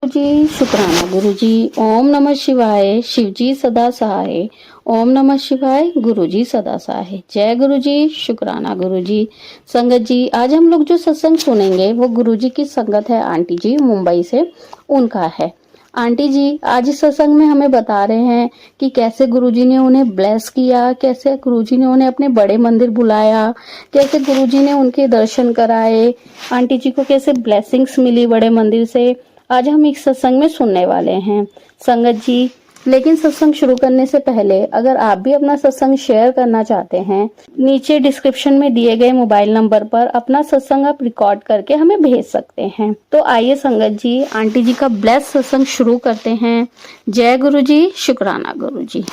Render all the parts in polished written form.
जी शुक्राना गुरु जी। ओम नमः शिवाय। शिव जी सदा सहाय। ओम नमः शिवाय। गुरु जी सदा सहाय। जय गुरु जी। शुक्राना गुरु जी। संगत जी, आज हम लोग जो सत्संग सुनेंगे वो गुरु जी की संगत है, आंटी जी मुंबई से, उनका है। आंटी जी आज इस सत्संग में हमें बता रहे हैं कि कैसे गुरुजी ने उन्हें ब्लेस किया, कैसे गुरुजी ने उन्हें अपने बड़े मंदिर बुलाया, कैसे गुरुजी ने उनके दर्शन कराए, आंटी जी को कैसे ब्लेसिंग्स मिली बड़े मंदिर से। आज हम इस सत्संग में सुनने वाले हैं संगत जी। लेकिन सत्संग शुरू करने से पहले अगर आप भी अपना सत्संग शेयर करना चाहते हैं, नीचे डिस्क्रिप्शन में दिए गए मोबाइल नंबर पर अपना सत्संग आप रिकॉर्ड करके हमें भेज सकते हैं। तो आइए संगत जी, आंटी जी का ब्लेस सत्संग शुरू करते हैं। जय गुरु जी। शुक्राना गुरु जी।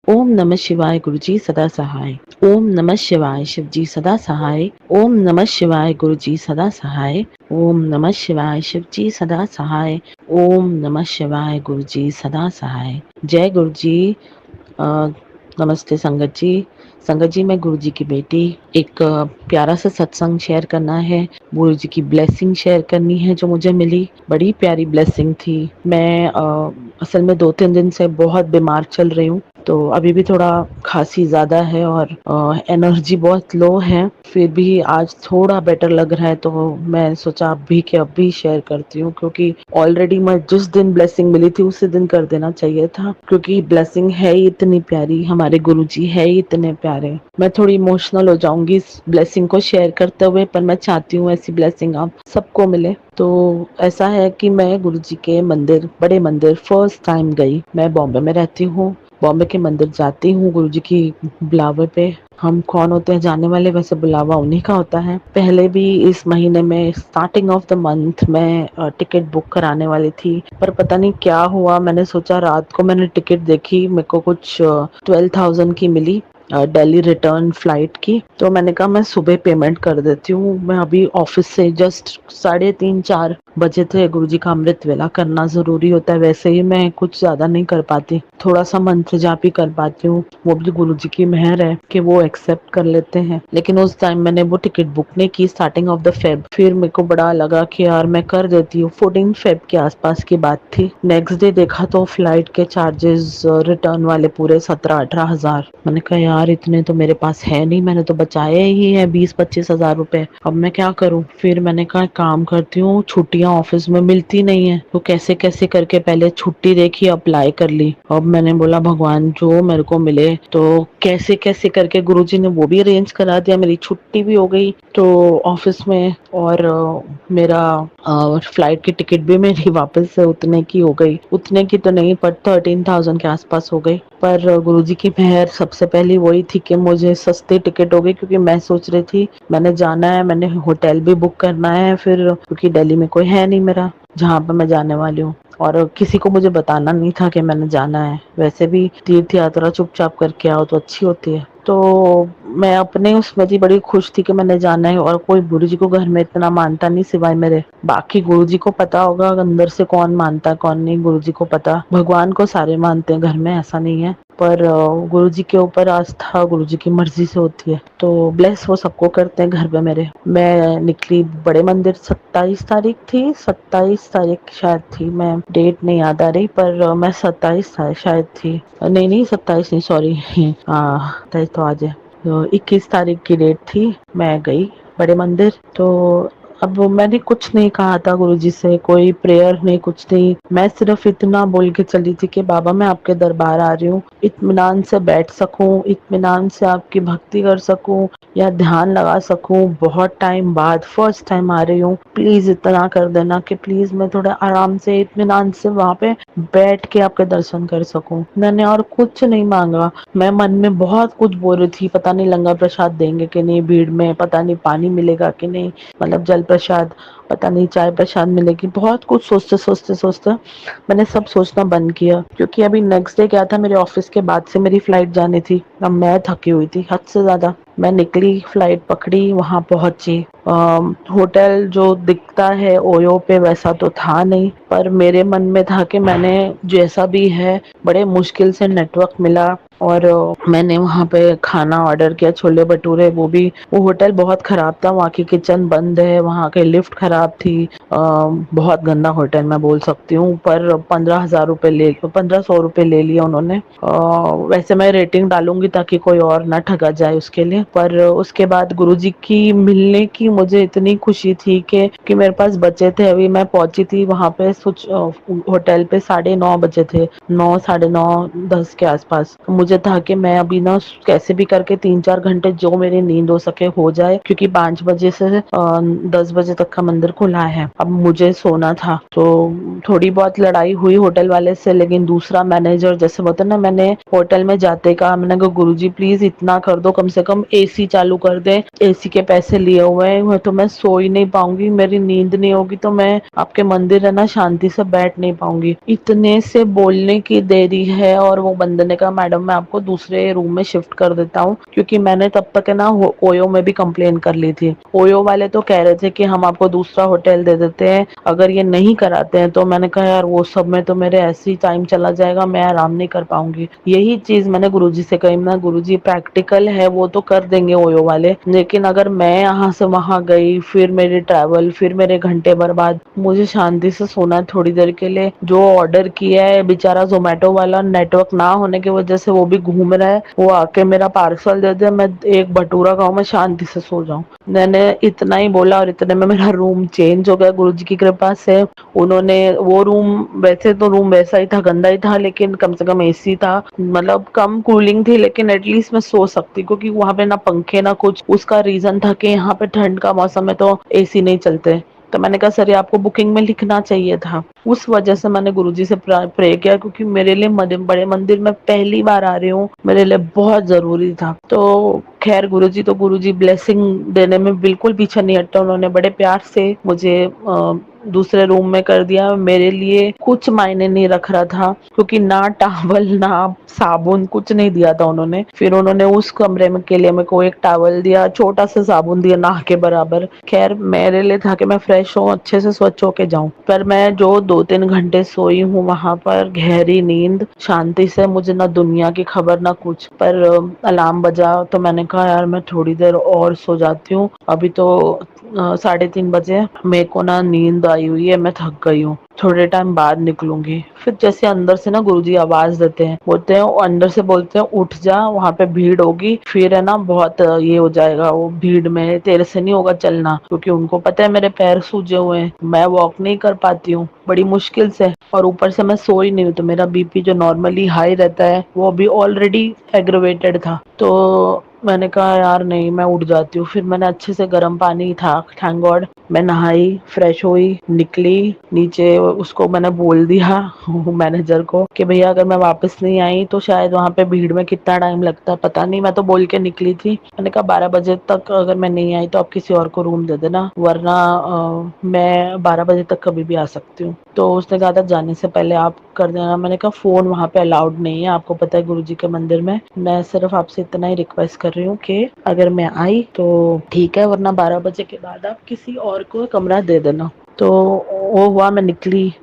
ओम नमः शिवाय गुरु जी सदा सहाय। ओम नमः शिवाय शिव जी सदा सहाय। ओम नमः शिवाय गुरु जी सदा सहाय। ओम नमः शिवाय शिव जी सदा सहाय। ओम नमः शिवाय गुरु जी सदा सहाय। जय गुरु जी। नमस्ते संगत जी। संगत जी, मैं गुरु जी की बेटी, एक प्यारा सा सत्संग शेयर करना है। गुरु जी की ब्लेसिंग शेयर करनी है जो मुझे मिली। बड़ी प्यारी ब्लेसिंग थी। मैं असल में 2-3 दिन से बहुत बीमार चल रही हूँ, तो अभी भी थोड़ा खांसी ज्यादा है और एनर्जी बहुत लो है। फिर भी आज थोड़ा बेटर लग रहा है, तो मैं सोचा अब भी शेयर करती हूँ, क्योंकि ऑलरेडी मैं जिस दिन ब्लेसिंग मिली थी उसी दिन कर देना चाहिए था, क्योंकि ब्लेसिंग है ही इतनी प्यारी, हमारे गुरुजी है ही इतने प्यारे। मैं थोड़ी इमोशनल हो जाऊंगी इस ब्लेसिंग को शेयर करते हुए, पर मैं चाहती हूँ ऐसी ब्लेसिंग आप सबको मिले। तो ऐसा है कि मैं गुरुजी के मंदिर, बड़े मंदिर फर्स्ट टाइम गई। मैं बॉम्बे में रहती हूँ, बॉम्बे के मंदिर जाती हूँ गुरुजी की बुलावे पे। हम कौन होते हैं जाने वाले, वैसे बुलावा उन्हीं का होता है। पहले भी इस महीने में स्टार्टिंग ऑफ द मंथ में टिकट बुक कराने वाली थी, पर पता नहीं क्या हुआ। मैंने सोचा, रात को मैंने टिकट देखी, मेरे को कुछ 12,000 की मिली, दिल्ली रिटर्न फ्लाइट की। तो मैंने कहा मैं सुबह पेमेंट कर देती हूँ। मैं अभी ऑफिस से जस्ट 3:30-4 बजे थे। गुरुजी का अमृत वेला करना जरूरी होता है, वैसे ही मैं कुछ ज्यादा नहीं कर पाती, थोड़ा सा मंत्र जाप ही कर पाती हूँ। वो भी गुरुजी की मेहर है कि वो एक्सेप्ट कर लेते हैं। लेकिन उस टाइम मैंने वो टिकट बुक नहीं की, स्टार्टिंग ऑफ द फेब। फिर मेरे को बड़ा लगा कि यार मैं कर देती हूँ। 14 फेब के आसपास की बात थी। नेक्स्ट डे देखा तो फ्लाइट के चार्जेस रिटर्न वाले पूरे 17-18 हजार। मैंने कहा यार इतने तो मेरे पास है नहीं, मैंने तो बचाए ही है 20-25 हजार रुपए, अब मैं क्या करूँ। फिर मैंने कहा काम करती हूँ, छुट्टियां ऑफिस में मिलती नहीं है, तो कैसे कैसे करके पहले छुट्टी देखी, अप्लाई कर ली। अब मैंने बोला भगवान जो मेरे को मिले, तो कैसे कैसे करके गुरुजी ने वो भी अरेंज करा दिया, मेरी छुट्टी भी हो गई तो ऑफिस में। और मेरा फ्लाइट की टिकट भी मेरी वापस से उतने की हो गई, उतने की तो नहीं पर 13,000 के आसपास हो गई। पर गुरुजी की मेहर सबसे पहली वही थी कि मुझे सस्ती टिकट हो गई, क्योंकि मैं सोच रही थी मैंने जाना है, मैंने होटल भी बुक करना है फिर, क्योंकि दिल्ली में कोई है नहीं मेरा जहाँ पे मैं जाने वाली हूँ, और किसी को मुझे बताना नहीं था कि मैंने जाना है। वैसे भी तीर्थ यात्रा चुपचाप करके आओ तो अच्छी होती है। तो मैं अपने उसमें थी, बड़ी खुश थी कि मैंने जाना है, और कोई गुरुजी को घर में इतना मानता नहीं सिवाय मेरे। बाकी गुरुजी को पता होगा अंदर से कौन मानता है कौन नहीं, गुरुजी को पता। भगवान को सारे मानते हैं घर में, ऐसा नहीं है, पर गुरुजी के ऊपर आस्था गुरुजी की मर्जी से होती है। तो ब्लेस वो सबको करते हैं घर पे मेरे। मैं निकली बड़े मंदिर, 27 तारीख थी, 27 तारीख शायद थी, मैं डेट नहीं याद आ रही, पर मैं 27 शायद थी, नहीं नहीं 27 नहीं, सॉरी 27 तो आज है, तो 21 तारीख की डेट थी। मैं गई बड़े मंदिर, तो अब मैंने कुछ नहीं कहा था गुरुजी से, कोई प्रेयर नहीं, कुछ नहीं। मैं सिर्फ इतना बोल के चली थी कि बाबा मैं आपके दरबार आ रही हूँ, इत्मीनान से बैठ सकूं, इत्मीनान से आपकी भक्ति कर सकूं या ध्यान लगा सकूं। बहुत टाइम बाद फर्स्ट टाइम आ रही हूँ, प्लीज इतना कर देना कि प्लीज मैं थोड़ा आराम से इत्मीनान से वहाँ पे बैठ के आपके दर्शन कर सकूं। मैंने और कुछ नहीं मांगा। मैं मन में बहुत कुछ बोल रही थी, पता नहीं लंगर प्रसाद देंगे कि नहीं भीड़ में, पता नहीं पानी मिलेगा कि नहीं, मतलब जल प्रसाद, पता नहीं चाय प्रसाद मिलेगी। बहुत कुछ सोचते सोचते सोचते मैंने सब सोचना बंद किया, क्योंकि अभी नेक्स्ट डे क्या था, मेरे ऑफिस के बाद से मेरी फ्लाइट जानी थी। अब मैं थकी हुई थी हद से ज्यादा, मैं निकली, फ्लाइट पकड़ी, वहां पहुंची। होटल जो दिखता है ओयो पे वैसा तो था नहीं, पर मेरे मन में था कि मैंने जैसा भी है बड़े मुश्किल से नेटवर्क मिला और मैंने वहां पे खाना ऑर्डर किया, छोले भटूरे। वो होटल बहुत खराब था, वहाँ की किचन बंद है, वहाँ के लिफ्ट खराब थी। बहुत गंदा होटल मैं बोल सकती हूँ, पर 1500 रुपये ले लिए उन्होंने। वैसे मैं रेटिंग डालूंगी ताकि कोई और ना ठगा जाए उसके लिए। पर उसके बाद गुरुजी की मिलने की मुझे इतनी खुशी थी कि मेरे पास बचे थे। अभी मैं पहुंची थी वहां पे होटल पे 9:30 बजे थे, 9, 9:30, 10 के आसपास। मुझे था कि मैं अभी ना कैसे भी करके 3-4 घंटे जो मेरी नींद हो सके हो जाए, क्योंकि 5 बजे से 10 बजे तक का मंदिर खुला है। अब मुझे सोना था। तो थोड़ी बहुत लड़ाई हुई होटल वाले से, लेकिन दूसरा मैनेजर, जैसे होता ना, मैंने होटल में जाते कहा, मैंने कहा गुरुजी प्लीज इतना कर दो, कम से कम एसी चालू कर दे, एसी के पैसे लिए हुए हैं तो मैं सो ही नहीं पाऊंगी, मेरी नींद नहीं होगी तो मैं आपके मंदिर है ना शांति से बैठ नहीं पाऊंगी। इतने से बोलने की देरी है और वो बंदे ने कहा मैडम मैं आपको दूसरे रूम में शिफ्ट कर देता हूँ, क्योंकि मैंने तब तक है ना ओयो में भी कंप्लेन कर ली थी। ओयो वाले तो कह रहे थे कि हम आपको दूसरा होटल दे देते हैं अगर ये नहीं कराते हैं। तो मैंने कहा यार वो सब में तो मेरे ऐसे ही टाइम चला जाएगा, मैं आराम नहीं कर पाऊंगी। यही चीज मैंने गुरुजी से कही, मैं गुरुजी प्रैक्टिकल है वो तो कर देंगे ओयो वाले, लेकिन अगर मैं यहाँ से वहां गई, फिर मेरी ट्रैवल, फिर मेरे घंटे बर्बाद, मुझे शांति से सोना है थोड़ी देर के लिए। जो ऑर्डर किया है बेचारा जोमेटो वाला, नेटवर्क ना होने की वजह से वो भी घूम रहा है, वो आके मेरा पार्सल दे दे, मैं एक भटूरा खाऊं, मैं शांति से सो जाऊं। मैंने इतना ही बोला और इतने में मेरा रूम चेंज हो गया गुरुजी की कृपा से। उन्होंने वो रूम, वैसे तो रूम वैसा ही था, गंदा ही था, लेकिन कम से कम एसी था, मतलब कम कूलिंग थी, लेकिन एटलीस्ट मैं सो सकती, क्योंकि वहां पे ना पंखे ना कुछ। उसका रीजन था कि यहाँ पे ठंड का मौसम है तो एसी नहीं चलते। तो मैंने कहा सर ये आपको बुकिंग में लिखना चाहिए था। उस वजह से मैंने गुरुजी से प्रे किया, क्योंकि मेरे लिए बड़े मंदिर में पहली बार आ रही हूँ, मेरे लिए बहुत जरूरी था। तो खैर गुरुजी ब्लेसिंग देने में बिल्कुल पीछे नहीं हटते, उन्होंने बड़े प्यार से मुझे दूसरे रूम में कर दिया। मेरे लिए कुछ मायने नहीं रख रहा था, क्योंकि ना टॉवल ना साबुन कुछ नहीं दिया था उन्होंने। फिर उन्होंने उस कमरे में के लिए मेरे को एक टॉवल दिया, छोटा सा साबुन दिया ना के बराबर। खैर मेरे लिए था कि मैं फ्रेश हूँ, अच्छे से स्वच्छ होके जाऊं। पर मैं जो 2-3 घंटे सोई हूँ वहां पर, गहरी नींद, शांति से, मुझे ना दुनिया की खबर ना कुछ। पर अलार्म बजा तो मैंने कहा यार मैं थोड़ी देर और सो जाती हूँ, अभी तो 3:30 बजे, मेरे को ना नींद आई हुई है, मैं थक गई हूँ, थोड़े टाइम बाद निकलूंगी। फिर जैसे अंदर से ना गुरुजी आवाज देते हैं, बोलते हैं, अंदर से बोलते हैं उठ जा, वहां पे भीड़ होगी, फिर है ना बहुत ये हो जाएगा, वो भीड़ में तेरे से नहीं होगा चलना, क्योंकि उनको पता है मेरे पैर सूजे हुए हैं, मैं वॉक नहीं कर पाती हूँ बड़ी मुश्किल से, और ऊपर से मैं सोई नहीं हूँ, तो मेरा बीपी जो नॉर्मली हाई रहता है वो भी ऑलरेडी एग्रवेटेड था। तो मैंने कहा यार नहीं, मैं उठ जाती हूँ। फिर मैंने अच्छे से गर्म पानी था, थैंक गॉड, मैं नहाई, फ्रेश हुई, निकली नीचे। उसको मैंने बोल दिया मैनेजर को कि भैया अगर मैं वापस नहीं आई तो शायद वहां पे भीड़ में कितना टाइम लगता है पता नहीं, मैं तो बोल के निकली थी। मैंने कहा 12 बजे तक अगर मैं नहीं आई तो आप किसी और को रूम दे देना, वरना मैं 12 बजे तक कभी भी आ सकती हूँ। तो उसने कहा था जाने से पहले आप कर देना। मैंने कहा फोन वहां पे अलाउड नहीं है, आपको पता है गुरुजी के मंदिर में, मैं सिर्फ आपसे इतना ही रिक्वेस्ट कर रही हूँ कि अगर मैं आई तो ठीक है, वरना 12 बजे के बाद आप किसी और को कमरा दे देना। तो वो हुआ, मैं निकली।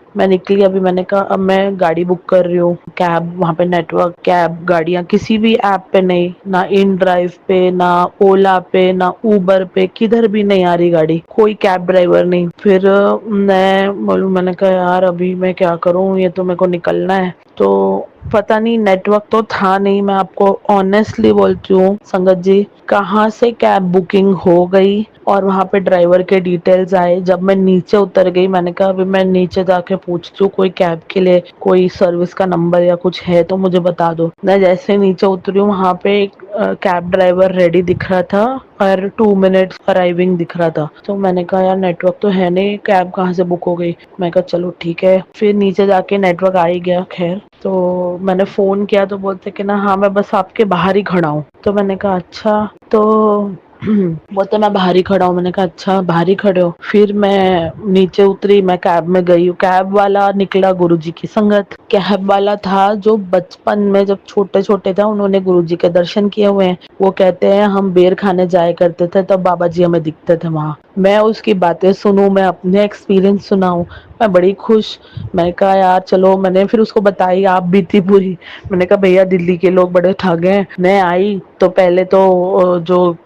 अभी मैंने कहा अब मैं गाड़ी बुक कर रही हूँ, कैब, वहां पे नेटवर्क, कैब गाड़ियां किसी भी ऐप पे नहीं, ना इन ड्राइव पे, ना ओला पे, ना उबर पे, किधर भी नहीं आ रही गाड़ी, कोई कैब ड्राइवर नहीं। फिर मैंने कहा यार अभी मैं क्या करूँ, ये तो मेरे को निकलना है। तो पता नहीं, नेटवर्क तो था नहीं, मैं आपको ऑनेस्टली बोलती हूँ संगत जी, कहाँ से कैब बुकिंग हो गई और वहां पे ड्राइवर के डिटेल्स आए। जब मैं नीचे उतर गई, मैंने कहा अभी मैं नीचे जाके पूछती हूँ, कोई कैब के लिए कोई सर्विस का नंबर या कुछ है तो मुझे बता दो। मैं जैसे नीचे उतरी हूँ, वहां पे एक कैब ड्राइवर रेडी दिख रहा था और 2 मिनट्स अराइविंग दिख रहा था। तो मैंने कहा यार नेटवर्क तो है नहीं, कैब कहाँ से बुक हो गई। मैं कहा चलो ठीक है, फिर नीचे जाके नेटवर्क आ ही गया। खैर तो मैंने फोन किया तो बोलते कि ना हाँ मैं बस आपके बाहर ही खड़ा हूँ। तो मैंने कहा अच्छा। तो बोलते मैं बाहर ही खड़ा हूँ। मैंने कहा अच्छा बाहर ही खड़े हो। फिर मैं नीचे उतरी, मैं कैब में गई हूँ। कैब वाला निकला गुरुजी की संगत। कैब वाला था जो बचपन में जब छोटे छोटे थे उन्होंने गुरुजी के दर्शन किए हुए हैं। वो कहते हैं हम बेर खाने जाया करते थे तब बाबा जी हमें दिखते थे वहां। मैं उसकी बातें सुनूं, मैं अपने एक्सपीरियंस सुनाऊं, मैं बड़ी खुश। मैंने कहा यार चलो, मैंने फिर उसको बताई आप भी थी पूरी। मैंने कहा भैया दिल्ली के लोग बड़े ठग हैं। मैं आई तो पहले तो जो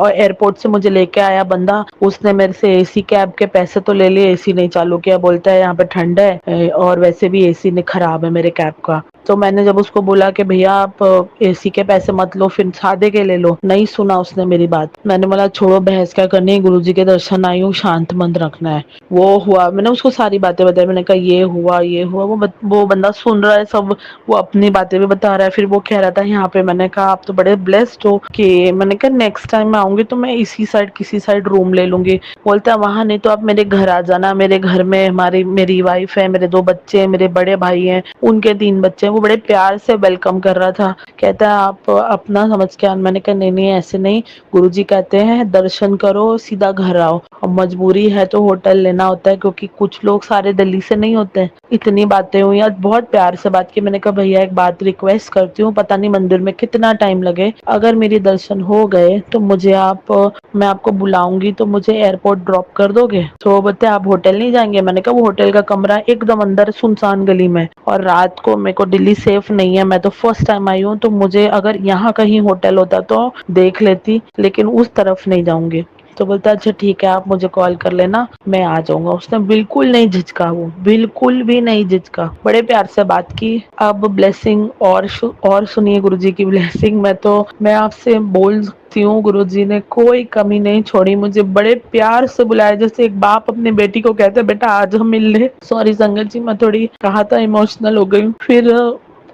एयरपोर्ट से मुझे लेके आया बंदा, उसने मेरे से एसी कैब के पैसे तो ले लिए, एसी नहीं चालू किया। बोलता है यहाँ पे ठंड है और वैसे भी एसी ने खराब है मेरे कैब का। तो मैंने जब उसको बोला कि भैया आप एसी के पैसे मत लो, फिर सादे के ले लो, नहीं सुना उसने मेरी बात। मैंने बोला छोड़ो बहस क्या करनी है, गुरुजी के दर्शन आई हूँ, शांत मन रखना है। वो हुआ, मैंने उसको सारी बातें बताई। मैंने कहा ये हुआ ये हुआ। वो बंदा सुन रहा है सब, वो अपनी बातें भी बता रहा है। फिर वो कह रहा था यहाँ पे, मैंने कहा आप तो बड़े ब्लेस्ड हो कि, मैंने कहा नेक्स्ट टाइम मैं आऊंगी तो मैं इसी साइड किसी साइड रूम ले लूंगी। बोलता है वहां नहीं तो आप मेरे घर आ जाना, मेरे घर में मेरी वाइफ है, मेरे 2 बच्चे हैं, मेरे बड़े भाई हैं, उनके 3 बच्चे हैं। वो बड़े प्यार से वेलकम कर रहा था। कहता है आप अपना समझ के आना। मैंने कहा नहीं नहीं ऐसे नहीं, गुरुजी कहते हैं दर्शन करो सीधा घर आओ, और मजबूरी है तो होटल लेना होता है क्योंकि कुछ लोग सारे दिल्ली से नहीं होते। इतनी बातें हुई, आज बहुत प्यार से बात की। मैंने कहा भैया एक बात रिक्वेस्ट करती हूँ, पता नहीं मंदिर में कितना टाइम लगे, अगर मेरी दर्शन हो गए तो मुझे मैं आपको बुलाऊंगी तो मुझे एयरपोर्ट ड्रॉप कर दोगे? तो वो बोलते आप होटल नहीं जाएंगे? मैंने कहा वो होटल का कमरा एकदम अंदर सुनसान गली में, और रात को मेरे को दिल्ली सेफ नहीं है, मैं तो फर्स्ट टाइम आई हूँ, तो मुझे अगर यहाँ कहीं होटल होता तो देख लेती, लेकिन उस तरफ नहीं जाऊंगी। तो बोलता अच्छा ठीक है आप मुझे कॉल कर लेना, मैं आ जाऊंगा। उसने बिल्कुल नहीं झिझका, वो बिल्कुल भी नहीं झिझका, बड़े प्यार से बात की। अब ब्लेसिंग और सुनिए गुरुजी की ब्लेसिंग। मैं आपसे बोल सकती हूँ गुरुजी ने कोई कमी नहीं छोड़ी, मुझे बड़े प्यार से बुलाया जैसे एक बाप अपनी बेटी को कहते बेटा आज हम मिल ले। सॉरी संगत जी, मैं थोड़ी कहा था इमोशनल हो गई। फिर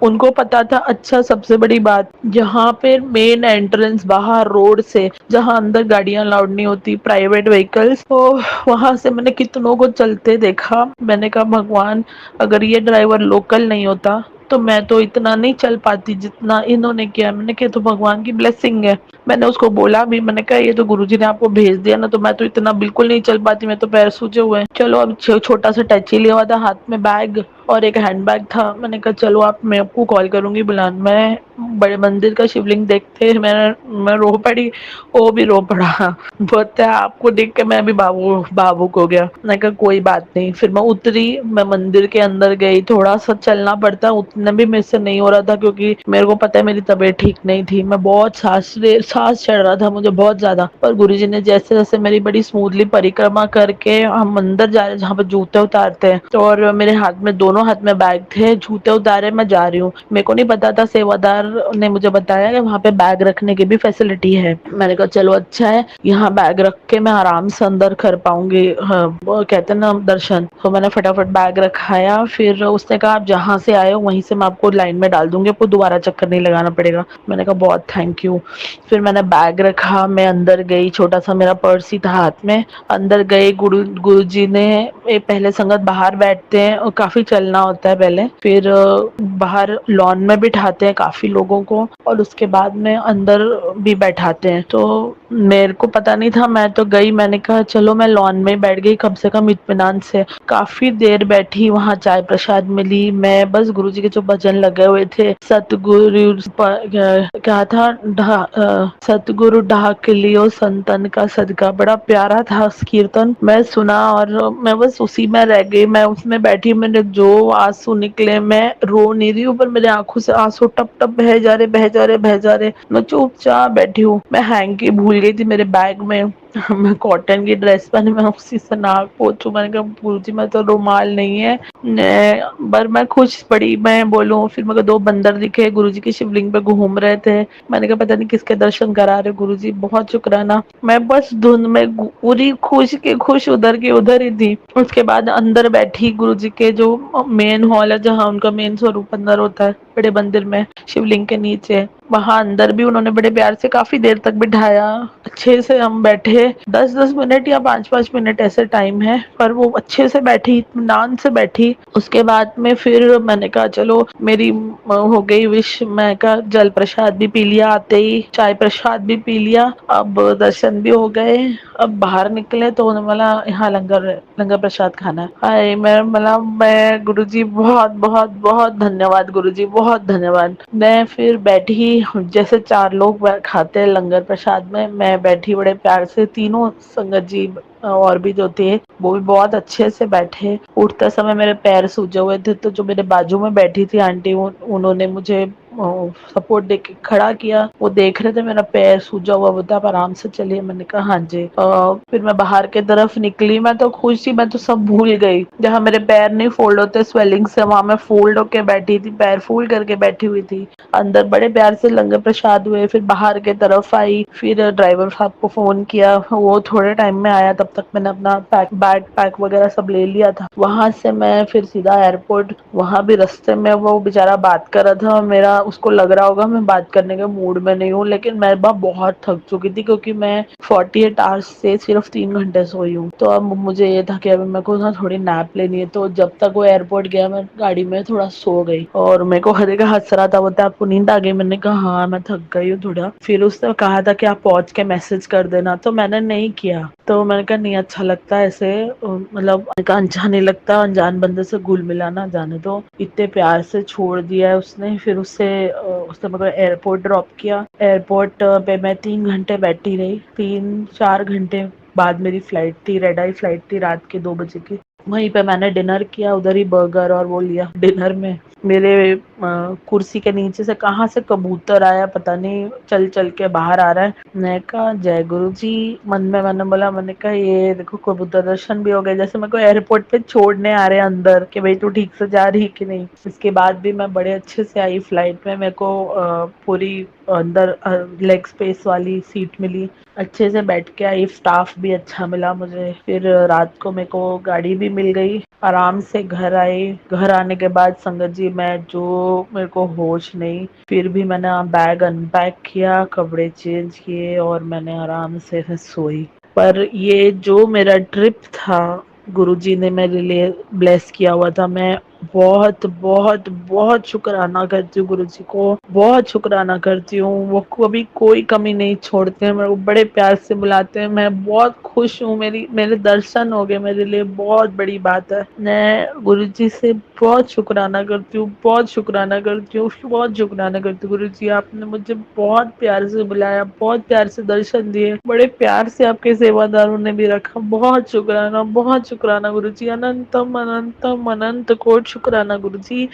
उनको पता था। अच्छा सबसे बड़ी बात, जहाँ पे मेन एंट्रेंस बाहर रोड से, जहाँ अंदर गाड़ियां अलाउड नहीं होती, प्राइवेट व्हीकल्स, तो वहां से मैंने कितनों को चलते देखा। मैंने कहा भगवान अगर ये ड्राइवर लोकल नहीं होता तो मैं तो इतना नहीं चल पाती जितना इन्होंने किया। मैंने कहा तो भगवान की ब्लेसिंग है। मैंने उसको बोला भी, मैंने कहा ये तो गुरुजी ने आपको भेज दिया ना, तो मैं तो इतना बिल्कुल नहीं चल पाती, मैं तो पैर सूजे हुए हैं। चलो अब छोटा सा टैची लिया हुआ था हाथ में, बैग और एक हैंडबैग था। मैंने कहा चलो आप, मैं आपको कॉल करूंगी बुलान। मैं बड़े मंदिर का शिवलिंग देखते मैं रो पड़ी, वो भी रो पड़ा। बोलता है आपको देख के मैं भी भावुक हो गया। मैंने कहा कोई बात नहीं। फिर मैं उतरी, मैं मंदिर के अंदर गई। थोड़ा सा चलना पड़ता, उतना भी मेरे से नहीं हो रहा था क्योंकि मेरे को पता है मेरी तबीयत ठीक नहीं थी। मैं बहुत सांस चढ़ रहा था मुझे बहुत ज्यादा। पर गुरुजी ने जैसे जैसे मेरी बड़ी स्मूथली परिक्रमा करके हम अंदर जा रहे, जहाँ पे जूते उतारते हैं, तो और मेरे हाथ में, दोनों हाथ में बैग थे, जूते उतारे मैं जा रही हूँ। मेरे को नहीं पता था, सेवादार ने मुझे बताया कि वहाँ पे बैग रखने की भी फैसिलिटी है। मैंने कहा चलो अच्छा है, यहाँ बैग रख के मैं आराम से अंदर कर पाऊंगी, हाँ, वो कहते हैं ना दर्शन। तो मैंने फटाफट बैग रखाया। फिर उसने कहा आप जहाँ से आए हो वहीं से मैं आपको लाइन में डाल दूंगी, आपको दोबारा चक्कर नहीं लगाना पड़ेगा। मैंने कहा बहुत थैंक यू। फिर मैंने बैग रखा, मैं अंदर गई, छोटा सा मेरा पर्स ही था हाथ में। अंदर गए, गुरुजी ने पहले संगत बाहर बैठते हैं और काफी चलना होता है पहले, फिर बाहर लॉन में बिठाते हैं काफी लोगों को, और उसके बाद में अंदर भी बैठाते हैं। तो मेरे को पता नहीं था, मैं तो गई, मैंने कहा चलो मैं लॉन में बैठ गई, कम से कम इत्मीनान से। काफी देर बैठी, वहां चाय प्रसाद मिली। मैं बस गुरुजी के जो भजन लगे हुए थे, सतगुरु क्या था, सतगुरु ढाक लियो संतन का सदका, बड़ा प्यारा था उस कीर्तन। मैं सुना और मैं बस उसी में रह गई। मैं उसमें बैठी, मैंने जो आंसू निकले, मैं रो नहीं रही हूँ पर मेरे आंखों से आंसू टप टप बह जा रहे बह जा रहे बह जा रहे। मैं चुपचाप बैठी हूँ। मैं हैंकी भूल गई थी मेरे बैग में। मैं कॉटन की ड्रेस पहनी, मैं उसी से नाक पोंछू। मैंने कहा गुरुजी मैं तो रुमाल नहीं है, पर मैं खुश पड़ी, मैं बोलूं। फिर मेरे को 2 बंदर दिखे, गुरुजी की शिवलिंग पे घूम रहे थे। मैंने कहा पता नहीं किसके दर्शन करा रहे गुरुजी, बहुत शुक्राना। मैं बस धुन में पूरी खुश के खुश उधर की उधर ही थी। उसके बाद अंदर बैठी, गुरुजी के जो मेन हॉल है, जहाँ उनका मेन स्वरूप अंदर होता है बड़े मंदिर में शिवलिंग के नीचे, वहां अंदर भी उन्होंने बड़े प्यार से काफी देर तक बिठाया, अच्छे से हम बैठे, 10-10 मिनट या 5-5 मिनट ऐसे टाइम है, पर वो अच्छे से बैठी, इत्मीनान से बैठी। उसके बाद में फिर मैंने कहा चलो मेरी हो गई विश, मैं कहा जल प्रसाद भी पी लिया, आते ही चाय प्रसाद भी पी लिया, अब दर्शन भी हो गए, अब बाहर निकले तो उन्होंने बोला यहाँ लंगर लंगर प्रसाद खाना है। हाय मैं गुरुजी बहुत बहुत बहुत धन्यवाद, गुरुजी बहुत धन्यवाद। मैं फिर बैठी, जैसे 4 लोग खाते हैं लंगर प्रसाद में, मैं बैठी बड़े प्यार से, तीनों संगत जी और भी जो थे वो भी बहुत अच्छे से बैठे। उठते समय मेरे पैर सूजे हुए थे, तो जो मेरे बाजू में बैठी थी आंटी, उन्होंने मुझे सपोर्ट दे के खड़ा किया। वो देख रहे थे मेरा पैर सूजा हुआ होता, आप आराम से चलिए, मैंने कहा हाँ जी। फिर मैं बाहर की तरफ निकली, मैं तो खुश थी, मैं तो सब भूल गई। जहाँ मेरे पैर नहीं फोल्ड होते स्वेलिंग से, वहां मैं फोल्ड होके बैठी थी, पैर फोल्ड करके बैठी हुई थी। अंदर बड़े प्यार से लंगर प्रसाद हुए, फिर बाहर के तरफ आई, फिर ड्राइवर साहब को फोन किया, वो थोड़े टाइम में आया, तब तक मैंने अपना बैग पैक वगैरह सब ले लिया था। वहां से मैं फिर सीधा एयरपोर्ट, वहां भी रास्ते में वो बेचारा बात कर रहा था, मेरा उसको लग रहा होगा मैं बात करने के मूड में नहीं हूँ, लेकिन मैं बहुत थक चुकी थी, क्योंकि मैं 48 आवर्स से सिर्फ 3 घंटे सोई हूँ। तो अब मुझे ये था कि अभी मेरे को ना थोड़ी नैप लेनी है, तो जब तक वो एयरपोर्ट गया मैं गाड़ी में थोड़ा सो गई, और मेरे को हर का हंस रहा था, बोलता आपको नींद आ गई? मैंने कहा हाँ मैं थक गई हूँ थोड़ा। फिर उसने कहा था कि आप पहुंच के मैसेज कर देना, तो मैंने नहीं किया। तो मैंने कहा नहीं अच्छा लगता ऐसे, मतलब अच्छा नहीं लगता अनजान बंदे से घुल मिलाना, जाने दो। इतने प्यार से छोड़ दिया है उसने। फिर उसने मेरे को एयरपोर्ट ड्रॉप किया। एयरपोर्ट पे मैं 3 घंटे बैठी रही, 3-4 घंटे बाद मेरी फ्लाइट थी, रेड आई फ्लाइट थी रात के 2 बजे की। वहीं पे मैंने डिनर किया, उधर ही बर्गर और वो लिया। डिनर में मेरे कुर्सी के नीचे से कहाँ से कबूतर आया पता नहीं, चल चल के बाहर आ रहा है। मैंने कहा जय गुरु जी, मन में मैंने बोला, मैंने कहा ये देखो कबूतर दर्शन भी हो गए, जैसे मेरे को एयरपोर्ट पे छोड़ने आ रहे हैं अंदर कि भाई तू ठीक से जा रही है कि नहीं। इसके बाद भी मैं बड़े अच्छे से आई फ्लाइट में, मेरे को पूरी अंदर लेग स्पेस वाली सीट मिली, अच्छे से बैठ के आई, स्टाफ भी अच्छा मिला मुझे। फिर रात को मेरे को गाड़ी भी मिल गई, आराम से घर आई। घर आने के बाद संगत जी मैं जो मेरे को होश नहीं, फिर भी मैंने बैग अनपैक किया, कपड़े चेंज किए और मैंने आराम से सोई। पर ये जो मेरा ट्रिप था गुरुजी ने मेरे लिए ब्लेस किया हुआ था, मैं बहुत बहुत बहुत शुक्राना करती हूँ गुरुजी को, बहुत शुक्राना करती हूँ। वो कभी कोई कमी नहीं छोड़ते हैं, मेरे को बड़े प्यार से बुलाते हैं। मैं बहुत खुश हूँ, मेरे दर्शन हो गए, मेरे लिए बहुत बड़ी बात है। मैं गुरुजी से बहुत शुक्राना करती हूँ, बहुत शुक्राना करती हूँ, बहुत शुक्राना करती हूँ। गुरुजी आपने मुझे बहुत प्यार से बुलाया, बहुत प्यार से दर्शन दिए, बड़े प्यार से आपके सेवादारों ने भी रखा। बहुत शुक्राना गुरुजी, अनंतम अनंतम अनंत कोट शुक्राना गुरुजी।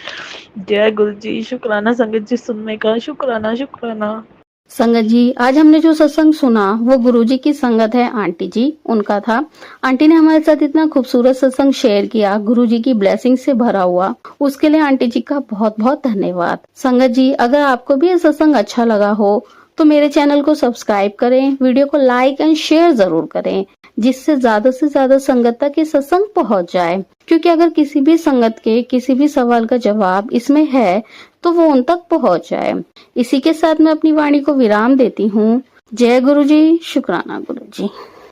जय गुरुजी, शुक्राना संगत जी, सुनने का शुक्राना शुक्राना। संगत जी, आज हमने जो सत्संग सुना वो गुरुजी की संगत है आंटी जी उनका था। आंटी ने हमारे साथ इतना खूबसूरत सत्संग शेयर किया, गुरुजी की ब्लेसिंग से भरा हुआ, उसके लिए आंटी जी का बहुत बहुत धन्यवाद। संगत जी, अगर आपको भी ये सत्संग अच्छा लगा हो तो मेरे चैनल को सब्सक्राइब करें, वीडियो को लाइक एंड शेयर जरूर करें, जिससे से ज्यादा संगत तक ये सत्संग पहुंच जाए। क्योंकि अगर किसी भी संगत के किसी भी सवाल का जवाब इसमें है तो वो उन तक पहुंच जाए। इसी के साथ मैं अपनी वाणी को विराम देती हूँ। जय गुरु जी, शुक्राना गुरु जी।